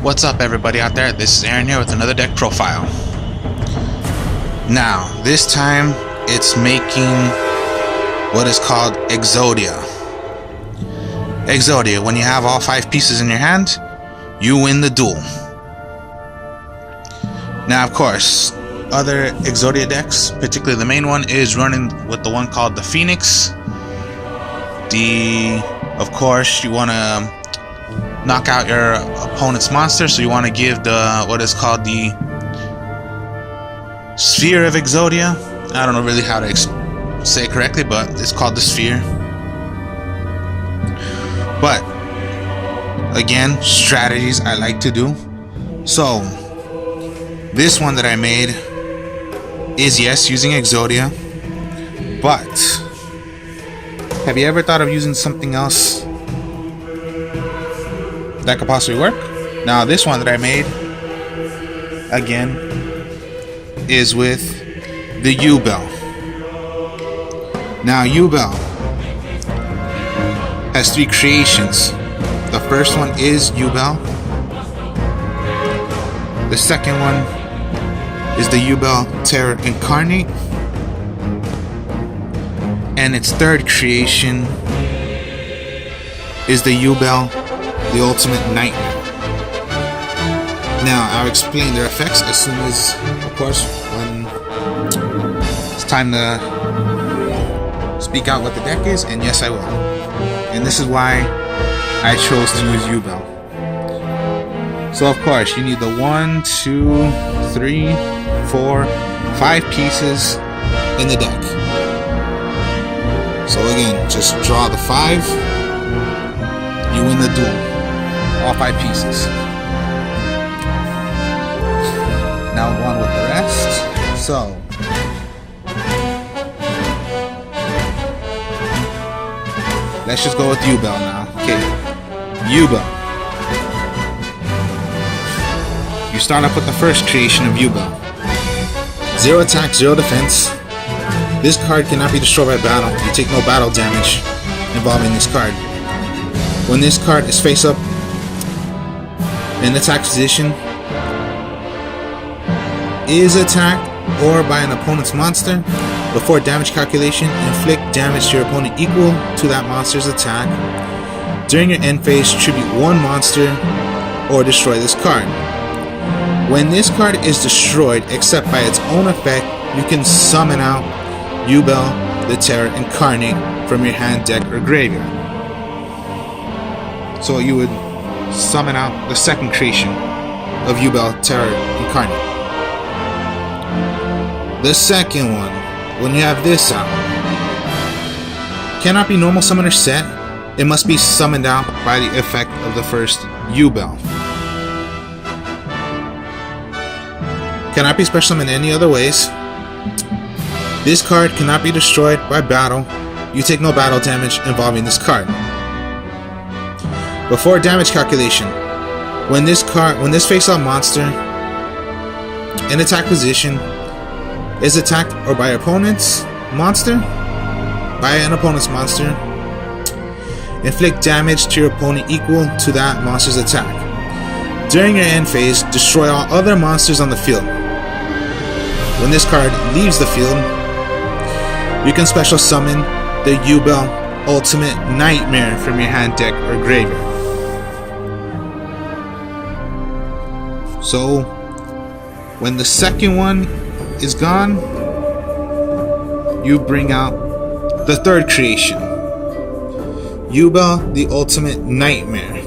What's up everybody out there, this is Aaron here with another deck profile. Now, this time it's making what is called Exodia. Exodia, when you have all 5 pieces in your hand, you win the duel. Now of course, other Exodia decks, particularly the main one, is running with the one called the Phoenix. Of course, you want to knock out your opponent's monster, so you want to give the what is called the Sphere of Exodia. I don't know really how to say it correctly, but it's called the Sphere. But again, strategies I like to do. So this one that I made is, yes, using Exodia, but have you ever thought of using something else that could possibly work? Now this one that I made, again, is with the Yubel. Now Yubel has 3 creations. The first one is Yubel. The second one is the Yubel Terror Incarnate. And its third creation is the Yubel, the Ultimate Nightmare. Now, I'll explain their effects as soon as, of course, when it's time to speak out what the deck is, and yes, I will. And this is why I chose to use Yubel. So, of course, you need the 1, 2, 3, 4, 5 pieces in the deck. So again, just draw the 5, you win the duel. All 5 pieces. Now one with the rest. So let's just go with Yubel now. Okay, Yubel. You start off with the first creation of Yubel. 0 attack, 0 defense. This card cannot be destroyed by battle. You take no battle damage involving this card. When this card is face up in attack position, is attacked or by an opponent's monster, before damage calculation, inflict damage to your opponent equal to that monster's attack. During your end phase, tribute 1 monster or destroy this card. When this card is destroyed, except by its own effect, you can summon out Yubel, the Terror Incarnate, from your hand, deck, or graveyard. So you would summon out the second creation of Yubel, Terror Incarnate. The second one, when you have this out, cannot be normal summon or set. It must be summoned out by the effect of the first Yubel. Cannot be special summoned any other ways. This card cannot be destroyed by battle. You take no battle damage involving this card. Before damage calculation, when this face-up monster in attack position is attacked or by an opponent's monster, inflict damage to your opponent equal to that monster's attack. During your end phase, destroy all other monsters on the field. When this card leaves the field, you can special summon the Yubel Ultimate Nightmare from your hand, deck, or graveyard. So, when the second one is gone, you bring out the third creation, Yubel, the Ultimate Nightmare.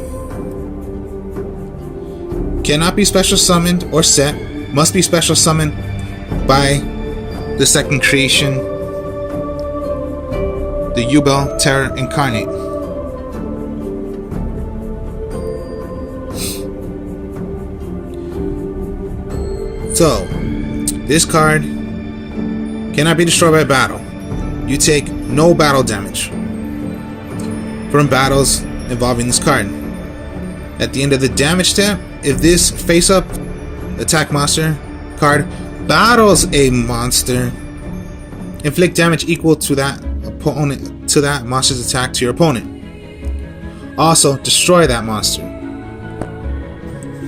Cannot be special summoned or set, must be special summoned by the second creation, the Yubel Terror Incarnate. So, this card cannot be destroyed by battle. You take no battle damage from battles involving this card. At the end of the damage step, if this face-up attack monster card battles a monster, inflict damage equal to that monster's attack to your opponent. Also, destroy that monster.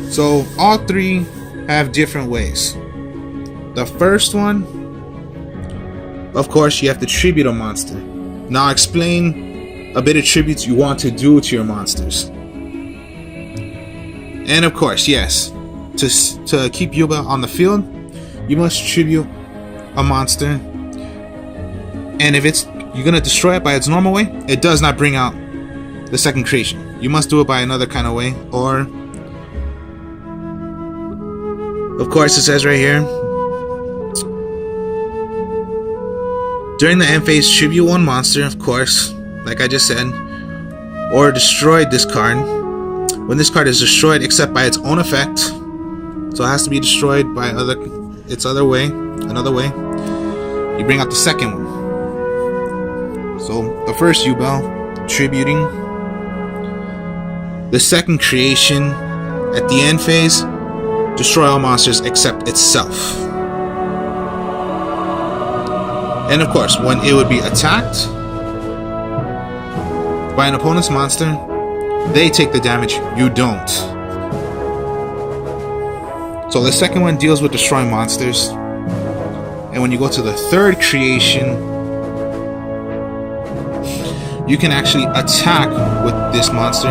So all three have different ways. The first one, of course, you have to tribute a monster. Now explain a bit of tributes you want to do to your monsters. And of course, yes, to keep Yubel on the field, you must tribute a monster. And if you're gonna destroy it by its normal way, it does not bring out the second creation. You must do it by another kind of way, or of course it says right here, during the end phase, tribute one monster, of course, like I just said, or destroy this card. When this card is destroyed except by its own effect, so it has to be destroyed by another way, you bring out the second one. So the first Yubel, tributing. The second creation, at the end phase, destroy all monsters except itself. And of course, when it would be attacked by an opponent's monster, they take the damage, you don't. So the second one deals with destroying monsters. And when you go to the third creation, you can actually attack with this monster.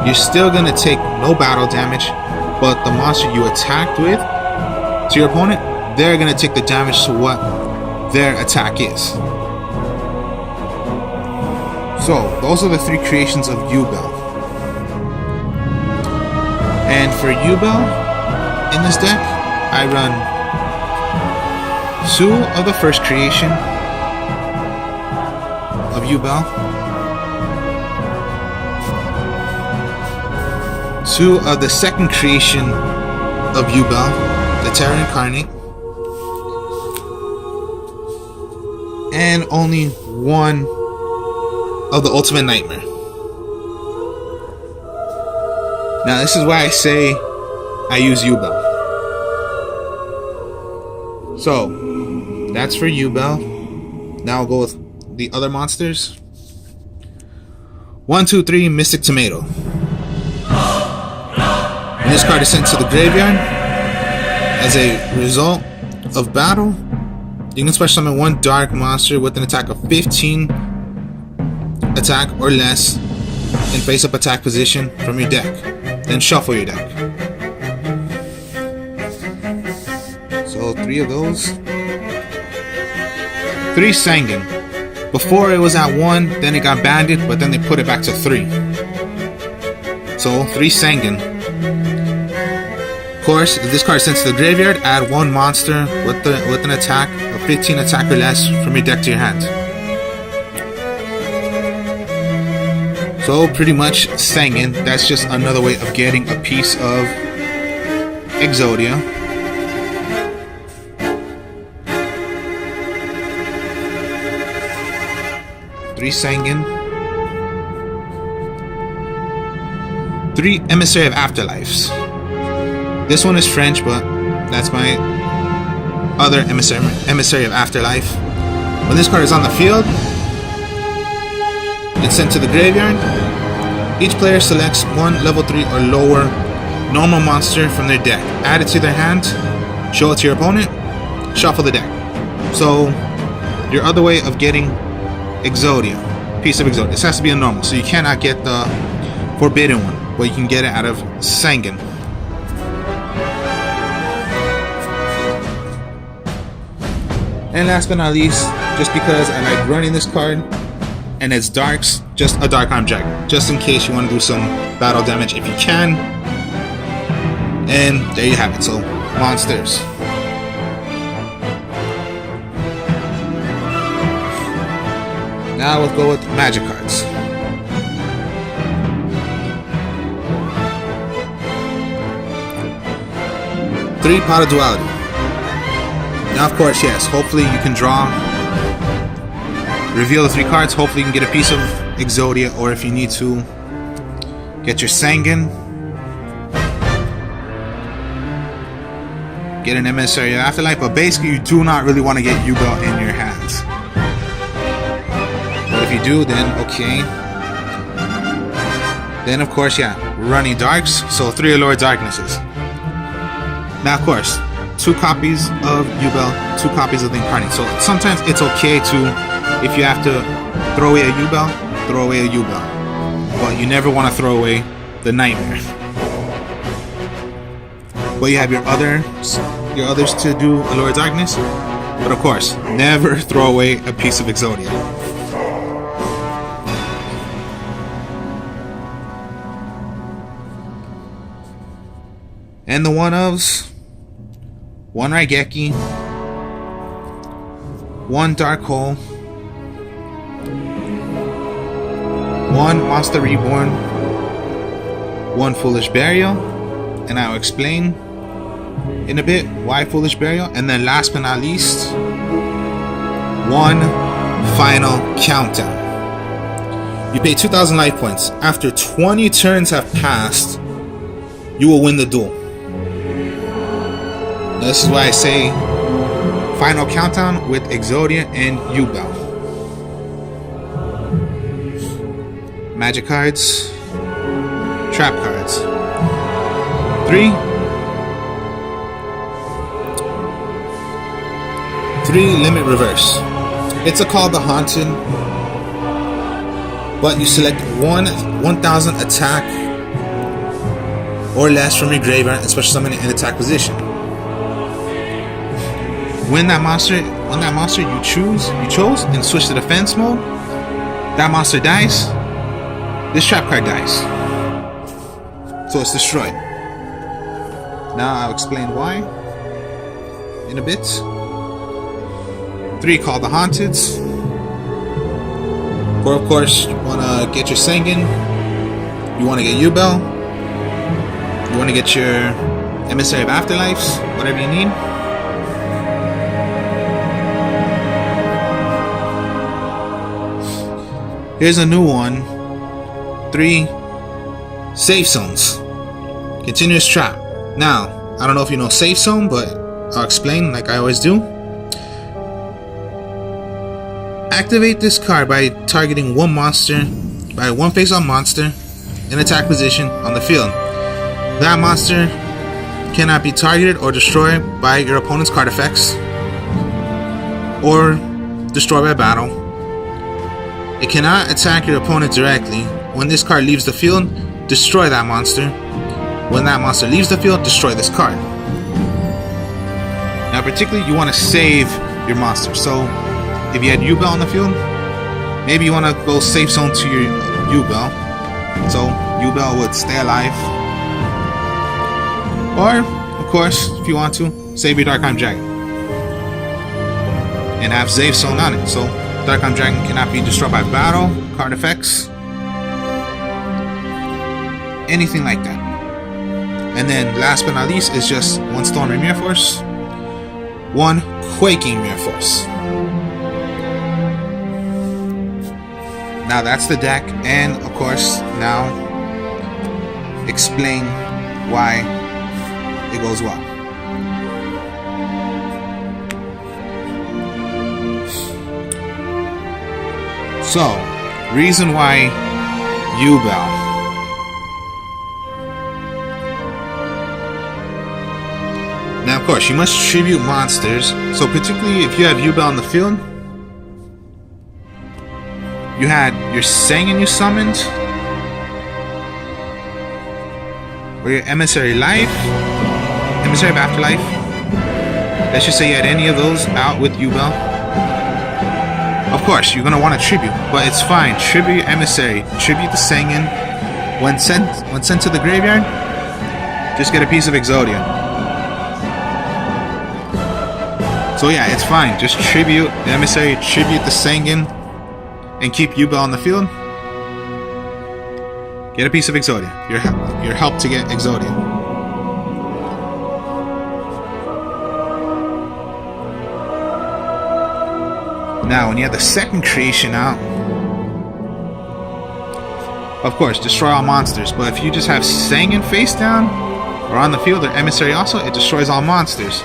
You're still going to take no battle damage, but the monster you attacked with to your opponent, they're going to take the damage to what their attack is. So those are the three creations of Yubel. And for Yubel in this deck, I run 2 of the first creation of Yubel, 2 of the second creation of Yubel, the Terra Incarnate, and only 1 of the Ultimate Nightmare. Now this is why I say I use Yubel. So that's for Yubel. Now I'll go with the other monsters. 1, 2, 3, Mystic Tomato. When this card is sent to the graveyard as a result of battle, you can special summon 1 dark monster with an attack of 15 attack or less in face-up attack position from your deck. Then shuffle your deck. So 3 of those. 3 Sangan. Before it was at 1, then it got banded, but then they put it back to 3. So 3 Sangan. Of course, if this card is sent to the graveyard, add 1 monster with an attack of 15 attack or less from your deck to your hand. So pretty much Sangan, that's just another way of getting a piece of Exodia. Three Sangan. 3 Emissary of Afterlives. This one is French, but that's my other Emissary of Afterlife. When this card is on the field, it's sent to the graveyard. Each player selects 1 level 3 or lower normal monster from their deck. Add it to their hand, show it to your opponent, shuffle the deck. So your other way of getting Exodia, piece of Exodia, this has to be a normal, so you cannot get the forbidden one, but you can get it out of Sangan. And last but not least, just because I like running this card and it's darks, just a Dark Arm Dragon, just in case you want to do some battle damage if you can. And there you have it. So monsters. Now we'll go with magic cards. Three Pot of Duality. Now of course, yes, hopefully you can draw, reveal the 3 cards, hopefully you can get a piece of Exodia, or if you need to, get your Sangan, get an Emissary of Afterlife, but basically you do not really want to get Yubel in your hands. But if you do, then okay. Then of course, yeah, running darks, so 3 Allure Darknesses. Now, of course, 2 copies of Yubel, 2 copies of the Incarnate. So sometimes it's okay to, if you have to throw away a Yubel, throw away a Yubel. But you never want to throw away the Nightmare. But you have your others to do Allure of Darkness. But of course, never throw away a piece of Exodia. And the one-ofs: 1 Raigeki, 1 Dark Hole, 1 Monster Reborn, 1 Foolish Burial, and I'll explain in a bit why Foolish Burial. And then last but not least, 1 Final Countdown. You pay 2,000 life points. After 20 turns have passed, you will win the duel. This is why I say Final Countdown with Exodia and Yubel. Magic cards, trap cards. 3 limit reverse. It's a Call the Haunted, but you select 1,000 attack or less from your graveyard and special summon it in attack position. When that monster you chose and switch to defense mode, that monster dies, this trap card dies. So it's destroyed. Now I'll explain why in a bit. 3 Call the Haunteds. Or of course, you wanna get your Sengen, you wanna get Yubel, you wanna get your Emissary of Afterlives, whatever you need. Here's a new one. 3 Safe Zones. Continuous Trap. Now, I don't know if you know Safe Zone, but I'll explain like I always do. Activate this card by targeting one face-up monster in attack position on the field. That monster cannot be targeted or destroyed by your opponent's card effects or destroyed by battle. It cannot attack your opponent directly. When this card leaves the field, destroy that monster. When that monster leaves the field, destroy this card. Now particularly you want to save your monster. So if you had Yubel on the field, maybe you want to go Safe Zone to your Yubel, so Yubel would stay alive. Or, of course, if you want to, save your Darkheim Dragon and have Safe Zone on it. So Darkheim Dragon cannot be destroyed by battle, card effects, anything like that. And then last but not least is just 1 Stormy Mirror Force, 1 Quaking Mirror Force. Now that's the deck, and of course now explain why it goes well. So, reason why Yubel. Now of course you must tribute monsters, so particularly if you have Yubel on the field, you had your Sengen you summoned, or your Emissary of Afterlife. Let's just say you had any of those out with Yubel. Of course, you're gonna want to tribute, but it's fine. Tribute your Emissary, tribute the Sengen. When sent to the graveyard, just get a piece of Exodia. So yeah, it's fine. Just tribute the Emissary, tribute the Sengen, and keep Yubel on the field. Get a piece of Exodia. Your help to get Exodia. Now, when you have the second creation out, of course, destroy all monsters. But if you just have Sengen face down or on the field, or Emissary also, it destroys all monsters.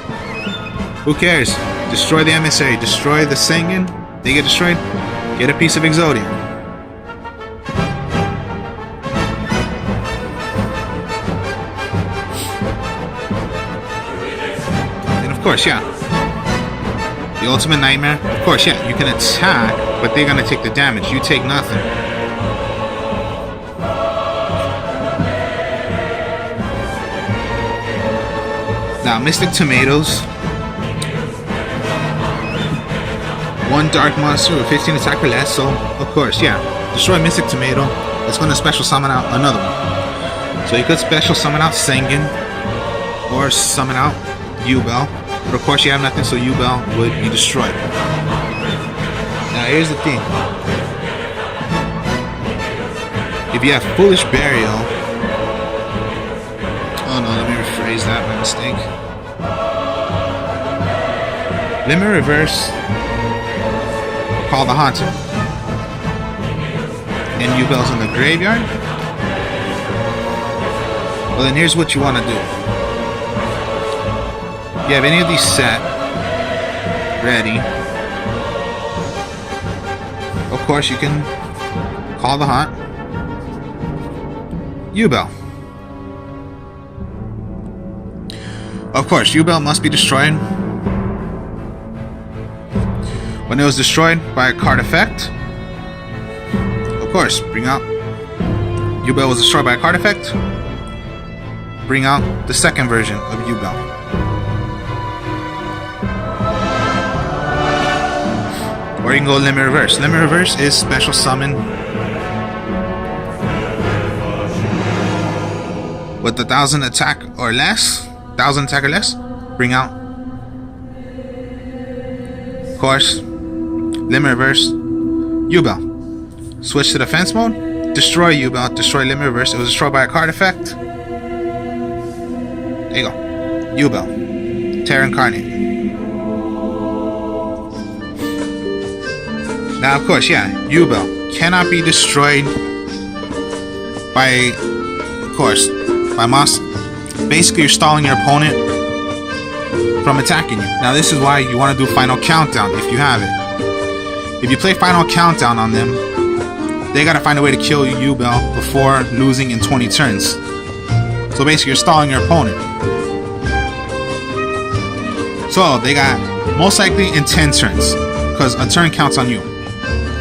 Who cares? Destroy the Emissary, destroy the Sengen. They get destroyed. Get a piece of Exodia. course, yeah. The ultimate nightmare. Of course, yeah. You can attack, but they're gonna take the damage. You take nothing. Now, Mystic Tomatoes. One dark monster with 15 attack or less. So, of course, yeah. Destroy Mystic Tomato. It's gonna special summon out another one. So you could special summon out Sengen, or summon out Yubel. But of course you have nothing, so Yubel would be destroyed. Now here's the thing. If you have Foolish Burial... Oh no, let me rephrase that, my mistake. Let me reverse Call the Haunted. And Yubel's in the graveyard. Well, then here's what you want to do. You have any of these set ready. Of course, you can call the haunt. Yubel. Of course, Yubel must be destroyed. When it was destroyed by a card effect, of course, bring out. Yubel was destroyed by a card effect. Bring out the second version of Yubel. Or you can go Limit Reverse. Limit Reverse is special summon with the 1,000 attack or less. 1,000 attack or less. Bring out. Of course, Limit Reverse Yubel. Switch to defense mode. Destroy Yubel. Destroy Limit Reverse. It was destroyed by a card effect. There you go. Yubel. Terra Incarnate. Now, of course, yeah, Yubel cannot be destroyed by, of course, by Moss. Basically, you're stalling your opponent from attacking you. Now, this is why you want to do Final Countdown if you have it. If you play Final Countdown on them, they gotta find a way to kill Yubel before losing in 20 turns. So basically, you're stalling your opponent. So they got most likely in 10 turns, because a turn counts on you,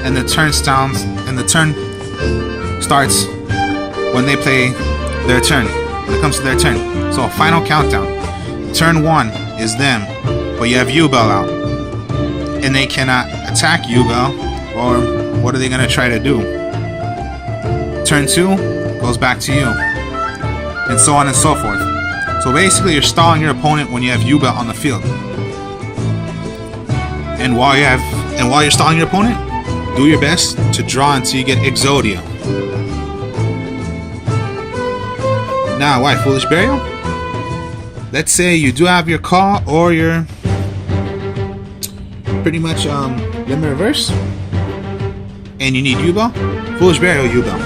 and the turn starts when they play their turn. When it comes to their turn. So a Final Countdown. Turn 1 is them, but you have Yubel out, and they cannot attack Yubel. Or what are they gonna try to do? Turn 2 goes back to you, and so on and so forth. So basically, you're stalling your opponent when you have Yubel on the field. And while you're stalling your opponent, do your best to draw until you get Exodia. Now, why Foolish Burial? Let's say you do have your call or your pretty much Limit Reverse, and you need Yubel. Foolish Burial, Yubel.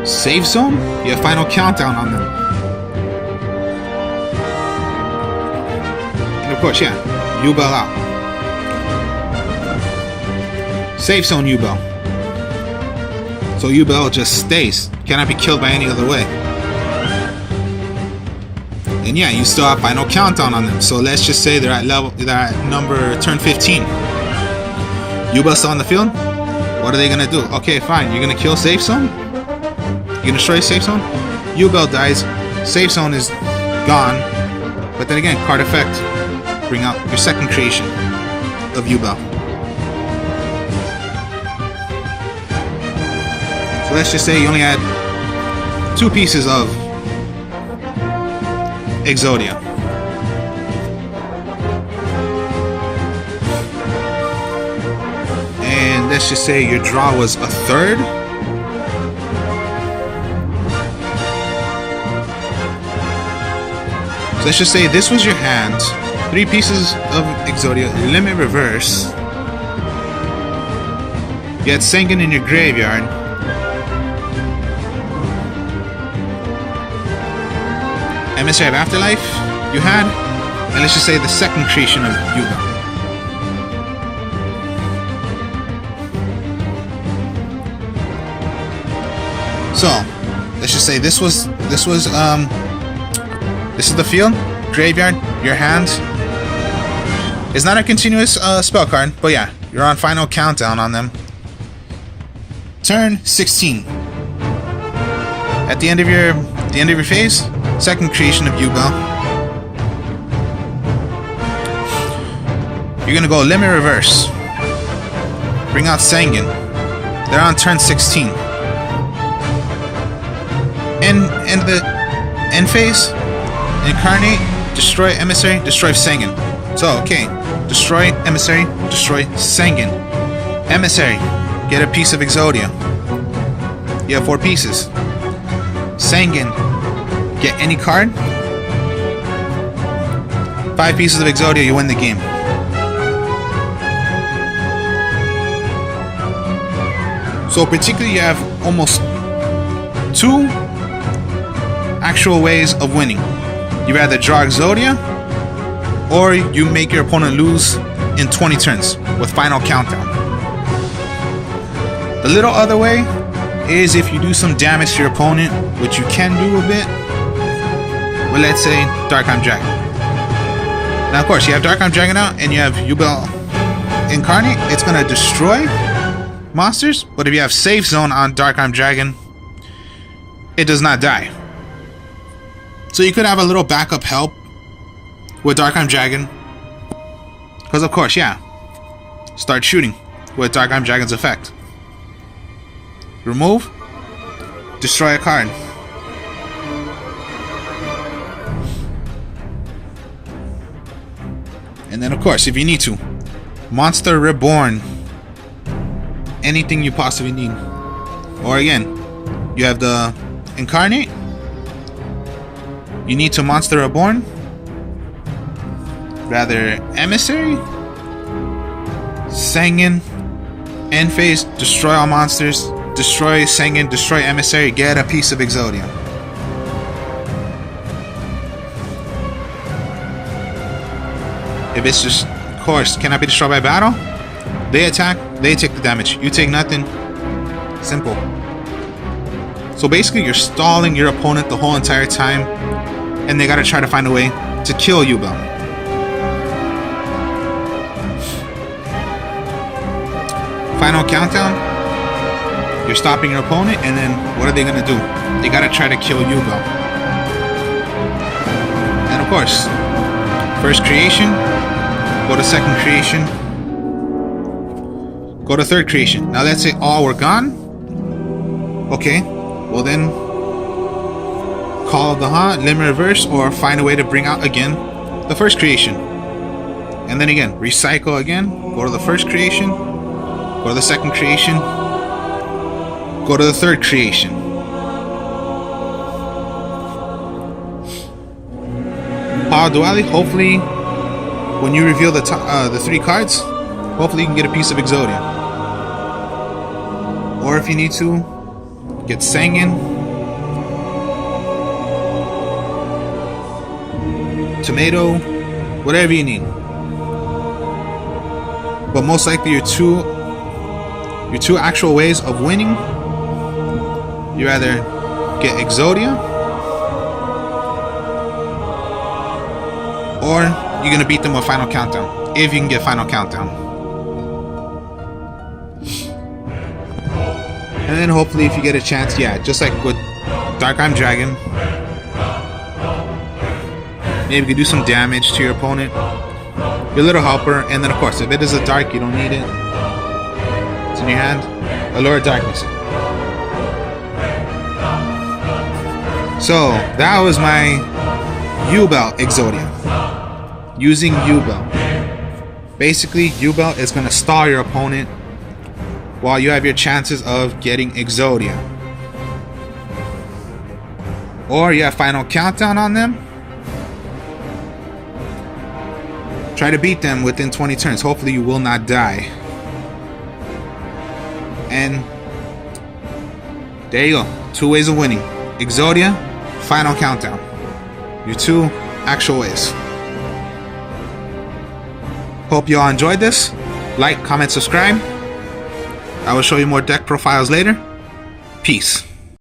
Save Zone? You have Final Countdown on them. And of course, yeah, Yubel out. Save Zone Yubel. So Yubel just stays. Cannot be killed by any other way. And yeah, you still have Final Countdown on them. So let's just say they're at number turn 15. Yubel's still on the field. What are they gonna do? Okay, fine. You're gonna kill Safe Zone? You gonna destroy Safe Zone? Yubel dies. Safe Zone is gone. But then again, card effect. Bring out your second creation of Yubel. So let's just say you only had 2 pieces of Exodia. And let's just say your draw was a third. So let's just say this was your hand. 3 pieces of Exodia, Limit Reverse. You had Sengen in your graveyard. Emissary of Afterlife you had, and let's just say the second creation of Yubel. So let's just say this was This is the field, graveyard, your hands. It's not a continuous spell card, but yeah, you're on final countdown on them. Turn 16. At the end of your phase, second creation of Yubel. You're gonna go limit reverse. Bring out Sanguine. They're on turn 16. End the end phase. Incarnate, destroy Emissary, destroy Sanguine. So okay, destroy Emissary, destroy Sanguine. Emissary, get a piece of Exodia. You have 4 pieces. Sanguine, get any card. 5 pieces of Exodia, you win the game. So particularly you have almost 2 actual ways of winning. You either draw Exodia, or you make your opponent lose in 20 turns with final countdown. The little other way is if you do some damage to your opponent, which you can do a bit. Well, let's say Darkheim Dragon. Now, of course, you have Darkheim Dragon out, and you have Yubel Incarnate. It's gonna destroy monsters, but if you have Safe Zone on Darkheim Dragon, it does not die. So you could have a little backup help with Darkheim Dragon. Because of course, yeah. Start shooting with Darkheim Dragon's effect. Remove. Destroy a card. And then of course, if you need to, Monster Reborn. Anything you possibly need. Or again, you have the Incarnate. You need to Monster Reborn. Rather Emissary. Sanguine. End phase, destroy all monsters. Destroy Sanguine, destroy Emissary, get a piece of Exodia. If it's just, of course, cannot be destroyed by battle. They attack, they take the damage. You take nothing. Simple. So basically you're stalling your opponent the whole entire time, and they gotta try to find a way to kill Yubel. Final countdown. You're stopping your opponent, and then what are they gonna do? They gotta try to kill Yubel. And of course, first creation, go to second creation, go to third creation. Now let's say all were gone. Okay, well then call the hunt, limit reverse, or find a way to bring out again the first creation. And then again, recycle again, go to the first creation, go to the second creation, go to the third creation. Power Duality, hopefully when you reveal the 3 cards, hopefully you can get a piece of Exodia. Or if you need to, get Sanguine, Tomato, whatever you need. But most likely your two actual ways of winning, you either get Exodia, or you're gonna beat them with Final Countdown, if you can get Final Countdown. And then hopefully if you get a chance, yeah, just like with Darkheim Dragon, maybe you can do some damage to your opponent, your little helper, and then of course if it is a dark, you don't need it, it's in your hand, Allure of Darkness. So that was my Yubel Exodia. Using Yubel. Basically, Yubel is going to stall your opponent while you have your chances of getting Exodia. Or you have Final Countdown on them. Try to beat them within 20 turns. Hopefully you will not die. And there you go. 2 ways of winning. Exodia, Final Countdown. Your 2 actual ways. Hope you all enjoyed this. Like, comment, subscribe. I will show you more deck profiles later. Peace.